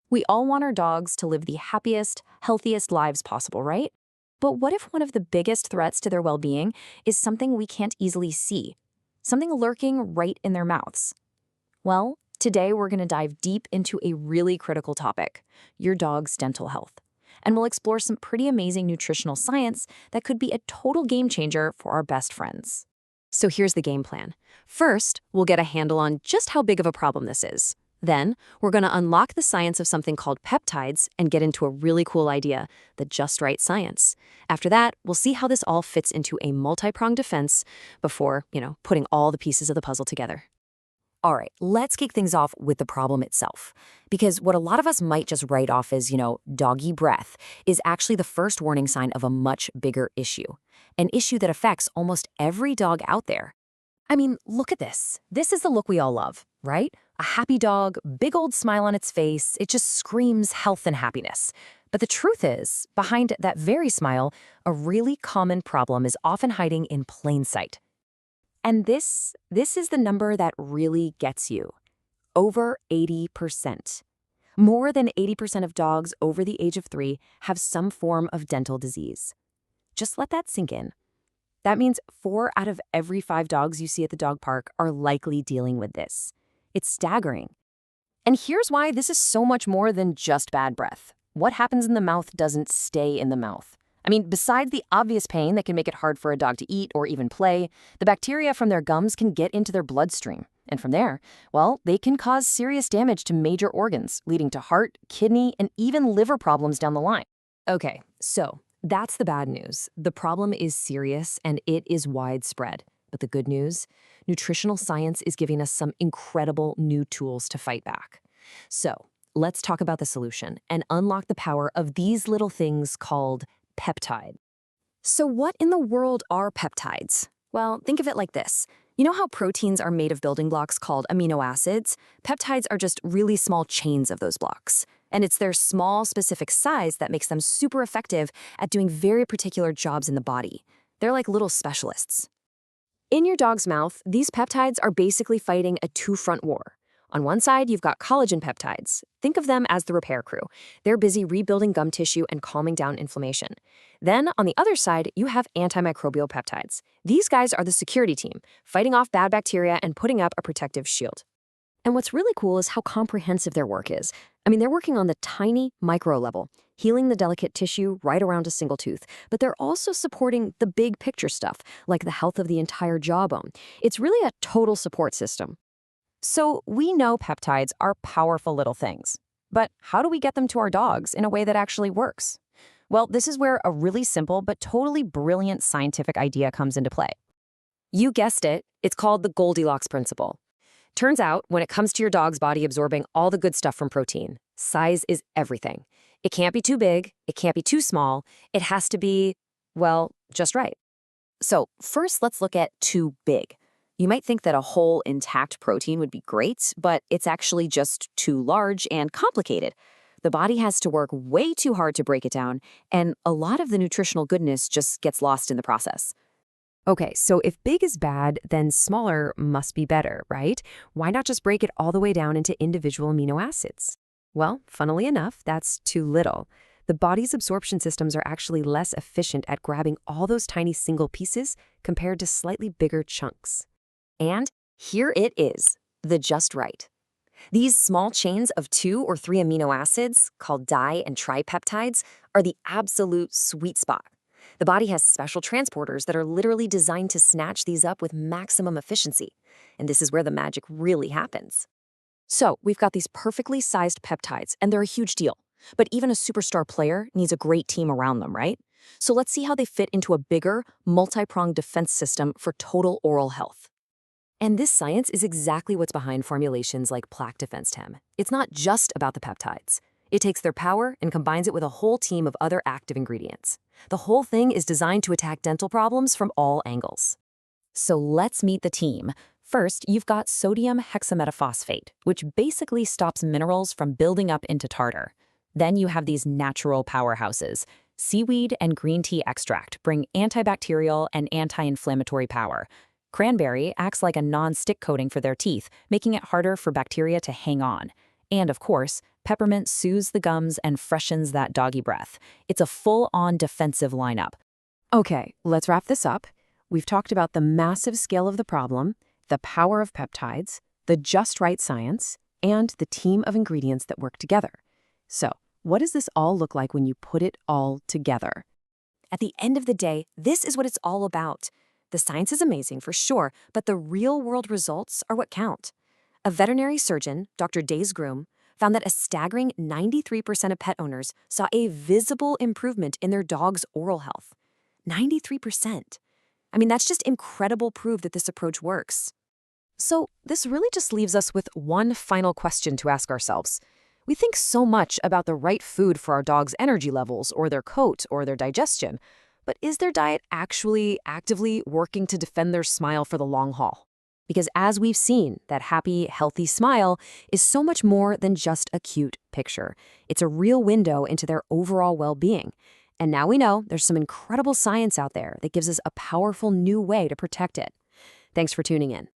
We all want our dogs to live the happiest, healthiest lives possible, right? But what if one of the biggest threats to their well-being is something we can't easily see? Something lurking right in their mouths? Well, today we're going to dive deep into a really critical topic, your dog's dental health. And we'll explore some pretty amazing nutritional science that could be a total game changer for our best friends. So here's the game plan. First, we'll get a handle on just how big of a problem this is. Then, we're going to unlock the science of something called peptides and get into a really cool idea, the just right science. After that, we'll see how this all fits into a multi-pronged defense before, putting all the pieces of the puzzle together. All right, let's kick things off with the problem itself. Because what a lot of us might just write off as, doggy breath, is actually the first warning sign of a much bigger issue. An issue that affects almost every dog out there. I mean, look at this. This is the look we all love, right? A happy dog, big old smile on its face, it just screams health and happiness. But the truth is, behind that very smile, a really common problem is often hiding in plain sight. And this is the number that really gets you. Over 80%. More than 80% of dogs over the age of 3 have some form of dental disease. Just let that sink in. That means 4 out of every 5 dogs you see at the dog park are likely dealing with this. It's staggering. And here's why this is so much more than just bad breath. What happens in the mouth doesn't stay in the mouth. I mean, besides the obvious pain that can make it hard for a dog to eat or even play, the bacteria from their gums can get into their bloodstream. And from there, well, they can cause serious damage to major organs, leading to heart, kidney, and even liver problems down the line. Okay, so that's the bad news. The problem is serious and it is widespread. But the good news? Nutritional science is giving us some incredible new tools to fight back. So let's talk about the solution and unlock the power of these little things called peptide. So what in the world are peptides? Well, think of it like this. You know how proteins are made of building blocks called amino acids? Peptides are just really small chains of those blocks. And it's their small, specific size that makes them super effective at doing very particular jobs in the body. They're like little specialists. In your dog's mouth, these peptides are basically fighting a two-front war. On one side, you've got collagen peptides. Think of them as the repair crew. They're busy rebuilding gum tissue and calming down inflammation. Then, on the other side, you have antimicrobial peptides. These guys are the security team, fighting off bad bacteria and putting up a protective shield. And what's really cool is how comprehensive their work is. I mean, they're working on the tiny micro level, healing the delicate tissue right around a single tooth, but they're also supporting the big picture stuff, like the health of the entire jawbone. It's really a total support system. So we know peptides are powerful little things, but how do we get them to our dogs in a way that actually works? Well, this is where a really simple but totally brilliant scientific idea comes into play. You guessed it, it's called the Goldilocks principle. Turns out, when it comes to your dog's body absorbing all the good stuff from protein, size is everything. It can't be too big, it can't be too small, it has to be, well, just right. So first, let's look at too big. You might think that a whole intact protein would be great, but it's actually just too large and complicated. The body has to work way too hard to break it down, and a lot of the nutritional goodness just gets lost in the process. Okay, so if big is bad, then smaller must be better, right? Why not just break it all the way down into individual amino acids? Well, funnily enough, that's too little. The body's absorption systems are actually less efficient at grabbing all those tiny single pieces compared to slightly bigger chunks. And here it is, the just right. These small chains of 2 or 3 amino acids, called di and tripeptides, are the absolute sweet spot. The body has special transporters that are literally designed to snatch these up with maximum efficiency. And this is where the magic really happens. So we've got these perfectly sized peptides, and they're a huge deal. But even a superstar player needs a great team around them, right? So let's see how they fit into a bigger, multi-pronged defense system for total oral health. And this science is exactly what's behind formulations like Plaque Defense 10. It's not just about the peptides. It takes their power and combines it with a whole team of other active ingredients. The whole thing is designed to attack dental problems from all angles. So let's meet the team. First, you've got sodium hexametaphosphate, which basically stops minerals from building up into tartar. Then you have these natural powerhouses. Seaweed and green tea extract bring antibacterial and anti-inflammatory power. Cranberry acts like a non-stick coating for their teeth, making it harder for bacteria to hang on. And of course, peppermint soothes the gums and freshens that doggy breath. It's a full-on defensive lineup. Okay, let's wrap this up. We've talked about the massive scale of the problem, the power of peptides, the just right science, and the team of ingredients that work together. So, what does this all look like when you put it all together? At the end of the day, this is what it's all about. The science is amazing for sure, but the real-world results are what count. A veterinary surgeon, Dr. Day's groom, found that a staggering 93% of pet owners saw a visible improvement in their dog's oral health. 93%. I mean, that's just incredible proof that this approach works. So this really just leaves us with one final question to ask ourselves. We think so much about the right food for our dog's energy levels or their coat or their digestion, but is their diet actually actively working to defend their smile for the long haul? Because as we've seen, that happy, healthy smile is so much more than just a cute picture. It's a real window into their overall well-being. And now we know there's some incredible science out there that gives us a powerful new way to protect it. Thanks for tuning in.